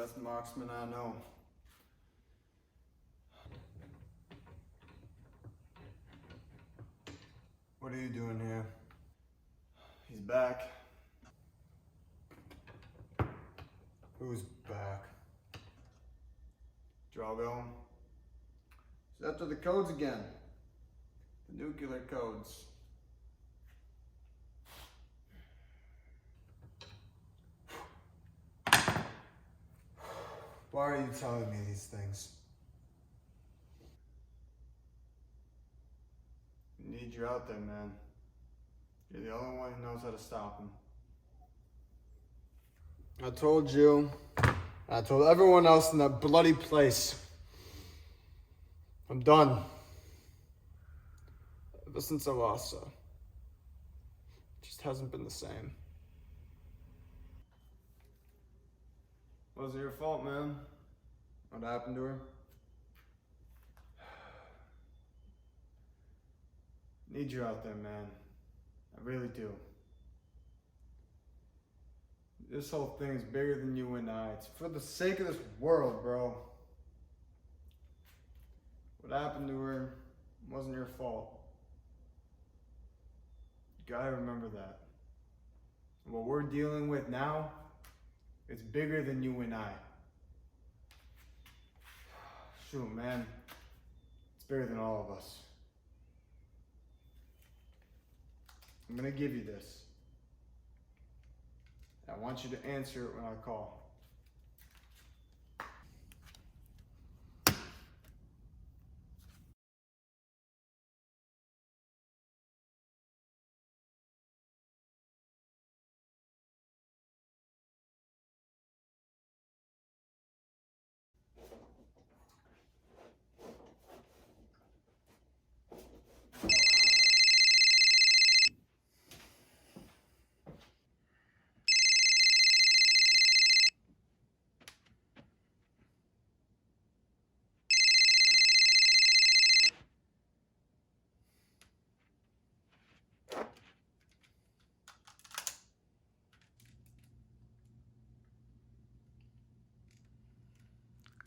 best marksman I know. What are you doing here? He's back. Who's back? Drago? He's after the codes again. The nuclear codes. Why are you telling me these things? I need you out there, man. You're the only one who knows how to stop him. I told you. I told everyone else in that bloody place. I'm done. Ever since I lost her. It just hasn't been the same. Wasn't your fault, man. What happened to her? Need you out there, man. I really do. This whole thing is bigger than you and I. It's for the sake of this world, bro. What happened to her wasn't your fault. You gotta remember that. And what we're dealing with now, it's bigger than you and I. Shoot, man. It's bigger than all of us. I'm gonna give you this. I want you to answer it when I call.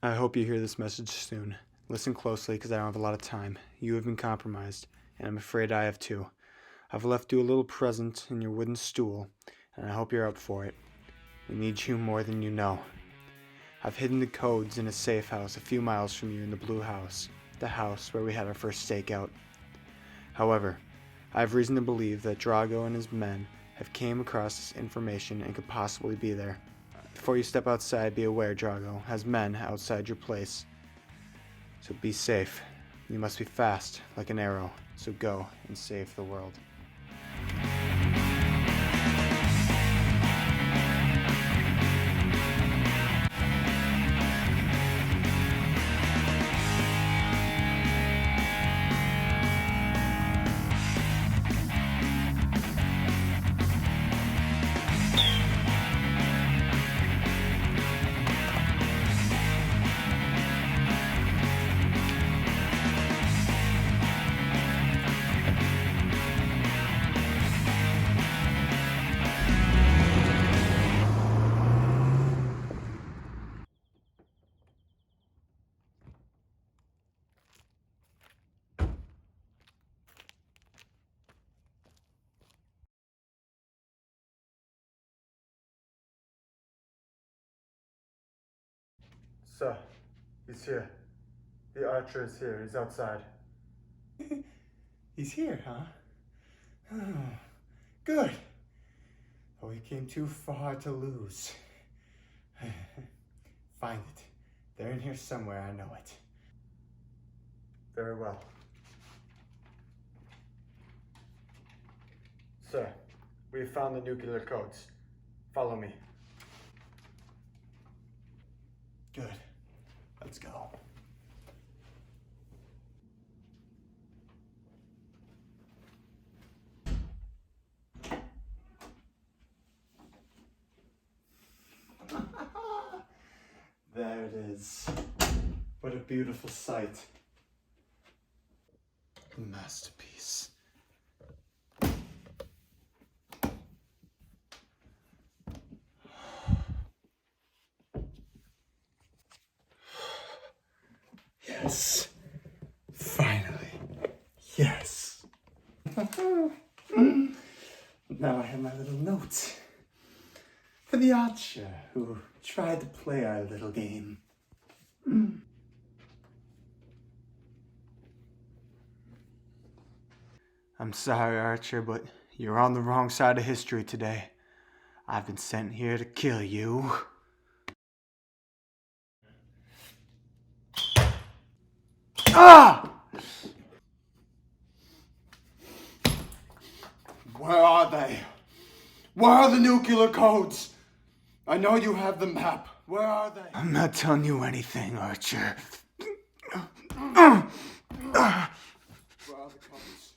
I hope you hear this message soon. Listen closely because I don't have a lot of time. You have been compromised, and I'm afraid I have too. I've left you a little present in your wooden stool, and I hope you're up for it. We need you more than you know. I've hidden the codes in a safe house a few miles from you in the Blue House, the house where we had our first stakeout. However, I have reason to believe that Drago and his men have came across this information and could possibly be there. Before you step outside, be aware Drago has men outside your place. So be safe. You must be fast, like an arrow. So go and save the world. Sir, he's here. The archer is here. He's outside. He's here, huh? Oh, good. Oh, he came too far to lose. Find it. They're in here somewhere, I know it. Very well. Sir, we have found the nuclear codes. Follow me. Good. Let's go. There it is. What a beautiful sight. A masterpiece. Yes! Finally. Yes. Now I have my little note for the archer who tried to play our little game. I'm sorry, Archer, but you're on the wrong side of history today. I've been sent here to kill you. Ah! Where are they? Where are the nuclear codes? I know you have the map. Where are they? I'm not telling you anything, Archer. Where are the codes?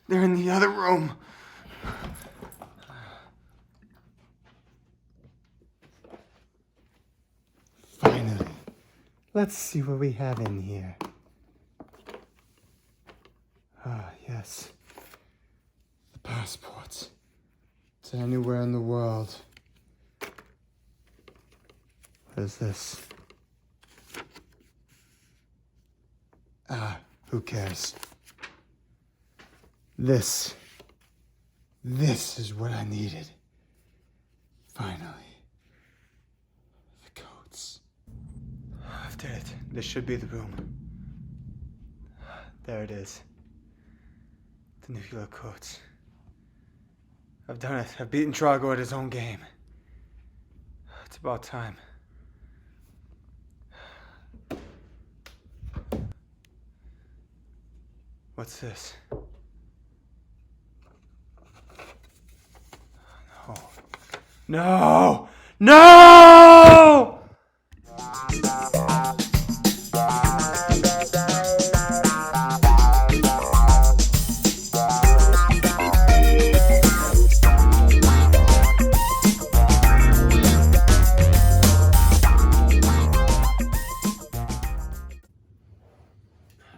They're in the other room. Finally. Let's see what we have in here. Ah, yes. The passports to anywhere in the world. What is this? Ah, who cares? This is what I needed. Finally. The codes. I've did it. This should be the room. There it is. The nuclear codes. I've done it. I've beaten Drago at his own game. It's about time. What's this? No! No!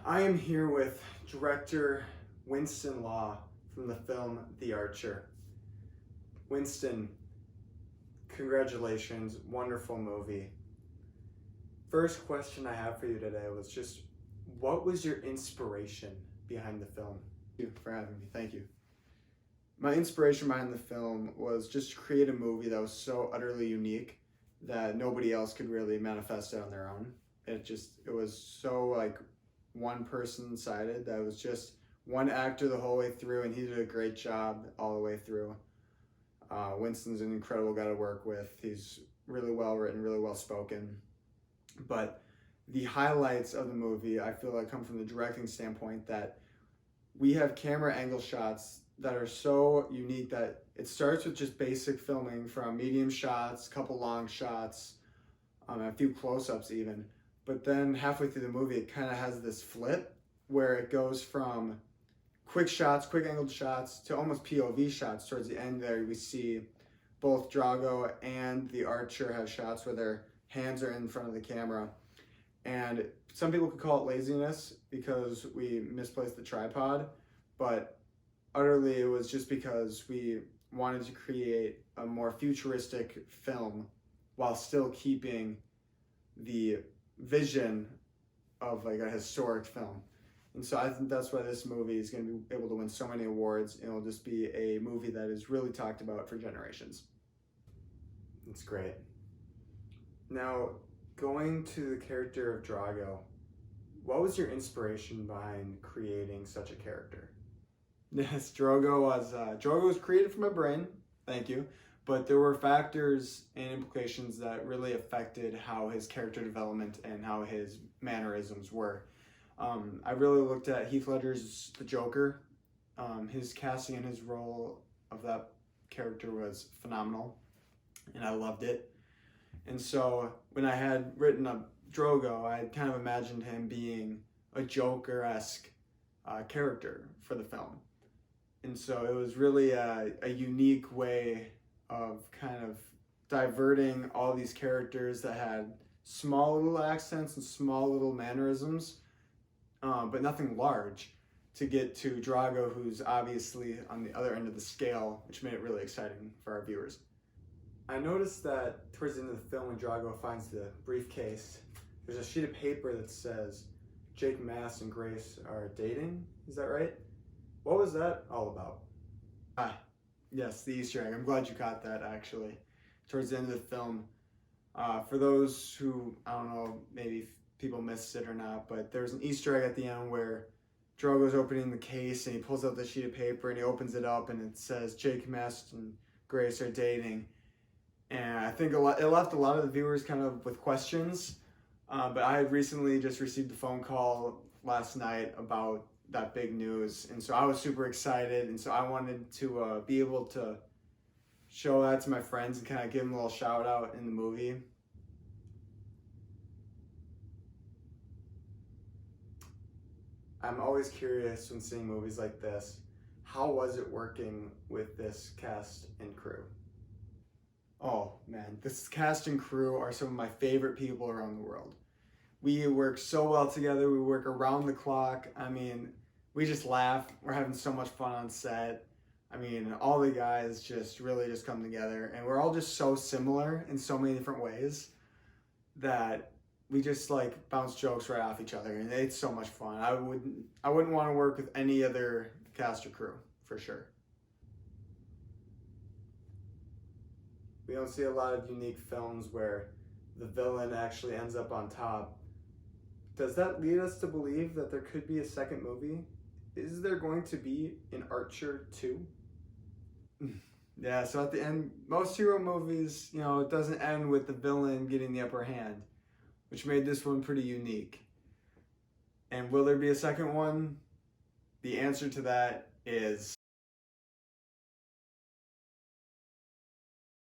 I am here with director Winston Law from the film The Archer. Winston, congratulations, wonderful movie. First question I have for you today was just, what was your inspiration behind the film? Thank you for having me, thank you. My inspiration behind the film was just to create a movie that was so utterly unique that nobody else could really manifest it on their own. It was so like one person sided that was just one actor the whole way through, and he did a great job all the way through. Winston's an incredible guy to work with. He's really well written, really well spoken. But the highlights of the movie, I feel like, come from the directing standpoint that we have camera angle shots that are so unique that it starts with just basic filming from medium shots, couple long shots, a few close-ups even. But then halfway through the movie, it kind of has this flip where it goes from quick shots, quick angled shots, to almost POV shots. Towards the end there, we see both Drago and the Archer have shots where their hands are in front of the camera. And some people could call it laziness because we misplaced the tripod, but utterly it was just because we wanted to create a more futuristic film while still keeping the vision of like a historic film. And so I think that's why this movie is going to be able to win so many awards, and it'll just be a movie that is really talked about for generations. It's great. Now, going to the character of Drago, what was your inspiration behind creating such a character? Yes, Drago was created from my brain, thank you, but there were factors and implications that really affected how his character development and how his mannerisms were. I really looked at Heath Ledger's The Joker. His casting and his role of that character was phenomenal, and I loved it. And so when I had written up Drago, I had kind of imagined him being a Joker-esque character for the film. And so it was really a unique way of kind of diverting all these characters that had small little accents and small little mannerisms, but nothing large, to get to Drago, who's obviously on the other end of the scale, which made it really exciting for our viewers. I noticed that towards the end of the film, when Drago finds the briefcase, there's a sheet of paper that says, Jake Mast and Grace are dating. Is that right? What was that all about? Ah, yes, the Easter egg. I'm glad you caught that, actually. Towards the end of the film. For those who, I don't know, maybe people missed it or not, but there's an Easter egg at the end where Drogo's opening the case and he pulls out the sheet of paper and he opens it up and it says Jake Mast and Grace are dating. And I think it left a lot of the viewers kind of with questions. But I had recently just received a phone call last night about that big news. And so I was super excited. And so I wanted to be able to show that to my friends and kind of give them a little shout out in the movie. I'm always curious when seeing movies like this, how was it working with this cast and crew? Oh man, this cast and crew are some of my favorite people around the world. We work so well together, we work around the clock. I mean, we just laugh, we're having so much fun on set. I mean, all the guys just really just come together and we're all just so similar in so many different ways that we just like bounce jokes right off each other and it's so much fun. I wouldn't want to work with any other cast or crew for sure. We don't see a lot of unique films where the villain actually ends up on top. Does that lead us to believe that there could be a second movie? Is there going to be an Archer 2? Yeah, so at the end, most hero movies, it doesn't end with the villain getting the upper hand, which made this one pretty unique. And will there be a second one? The answer to that is